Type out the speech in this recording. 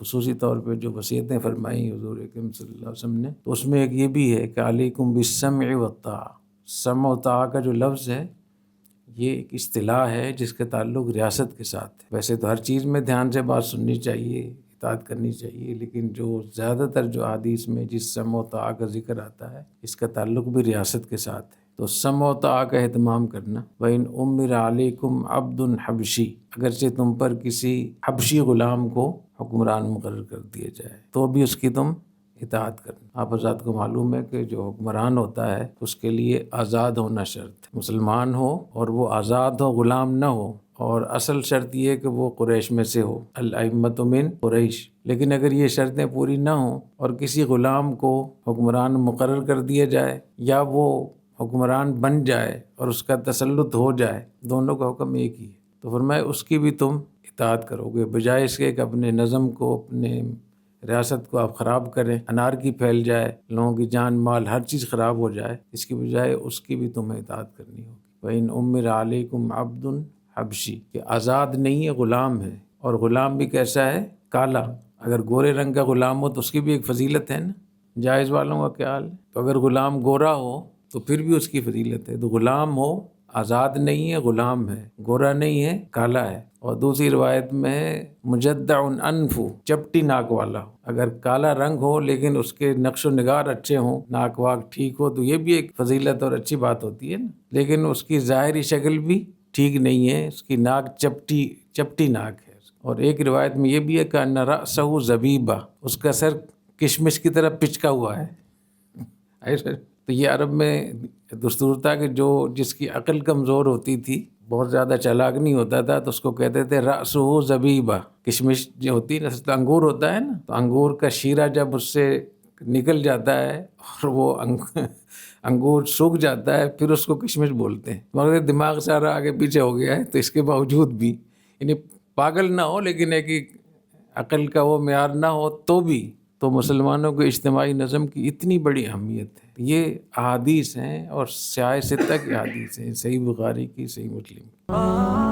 خصوصی طور پہ جو وصیتیں فرمائیں حضور اکرم صلی اللہ علیہ وسلم نے، تو اس میں ایک یہ بھی ہے کہ علیکم بالسمع والطاعہ. سمع و طاعہ کا جو لفظ ہے یہ ایک اصطلاح ہے جس کا تعلق ریاست کے ساتھ ہے. ویسے تو ہر چیز میں دھیان سے بات سننی چاہیے، اطاعت کرنی چاہیے، لیکن جو زیادہ تر جو احادیث میں جس سمع و طاعہ کا ذکر آتا ہے اس کا تعلق بھی ریاست کے ساتھ ہے. تو سمع و طاعہ کا اہتمام کرنا. وَإِنْ أُمِّرَ عَلَيْكُمْ عَبْدٌ حَبْشِيٌّ، اگرچہ تم پر کسی حبشی غلام کو حکمران مقرر کر دیا جائے تو بھی اس کی تم اطاعت کرنا. آپ حضرات کو معلوم ہے کہ جو حکمران ہوتا ہے اس کے لیے آزاد ہونا شرط ہے. مسلمان ہو اور وہ آزاد ہو، غلام نہ ہو، اور اصل شرط یہ ہے کہ وہ قریش میں سے ہو، الائمۃ من قریش. لیکن اگر یہ شرطیں پوری نہ ہوں اور کسی غلام کو حکمران مقرر کر دیا جائے یا وہ حکمران بن جائے اور اس کا تسلط ہو جائے، دونوں کا حکم ایک ہی ہے، تو فرمایا اس کی بھی تم اطاعت کرو گے، بجائے اس کے کہ اپنے نظم کو، اپنے ریاست کو آپ خراب کریں، انارکی پھیل جائے، لوگوں کی جان مال ہر چیز خراب ہو جائے. اس کی بجائے اس کی بھی تمہیں اطاعت کرنی ہوگی. وَإِنْ أُمِّرَ عَلَيْكُمْ عَبْدٌ حَبْشِيٌّ، کہ آزاد نہیں ہے، غلام ہے. اور غلام بھی کیسا ہے؟ کالا. اگر گورے رنگ کا غلام ہو تو اس کی بھی ایک فضیلت ہے نا. جائز والوں کا کیا حال ہے؟ تو اگر غلام گورا ہو تو پھر بھی اس کی فضیلت ہے. تو غلام ہو، آزاد نہیں ہے، غلام ہے، گورا نہیں ہے، کالا ہے. اور دوسری روایت میں ہے مجدع انف، چپٹی ناک والا ہو. اگر کالا رنگ ہو لیکن اس کے نقش و نگار اچھے ہوں، ناک واک ٹھیک ہو، تو یہ بھی ایک فضیلت اور اچھی بات ہوتی ہے نا. لیکن اس کی ظاہری شکل بھی ٹھیک نہیں ہے، اس کی ناک چپٹی ناک ہے. اور ایک روایت میں یہ بھی ہے کہ ان رأسہ زبیبہ، اس کا سر کشمش کی طرح پچکا ہوا ہے. تو یہ عرب میں دستور تھا کہ جس کی عقل کمزور ہوتی تھی، بہت زیادہ چالاک نہیں ہوتا تھا، تو اس کو کہتے تھے رأسہ زبیبہ. کشمش جو ہوتی ہے نا، انگور ہوتا ہے نا، تو انگور کا شیرہ جب اس سے نکل جاتا ہے اور وہ انگور سوکھ جاتا ہے، پھر اس کو کشمش بولتے ہیں. مگر دماغ سارا آگے پیچھے ہو گیا ہے، تو اس کے باوجود بھی یعنی پاگل نہ ہو لیکن ایک عقل کا وہ معیار نہ ہو تو بھی، تو مسلمانوں کے اجتماعی نظم کی اتنی بڑی اہمیت ہے. یہ احادیث ہیں اور سیاہ ستہ کی احادیث ہیں، صحیح بخاری کی، صحیح مسلم کی.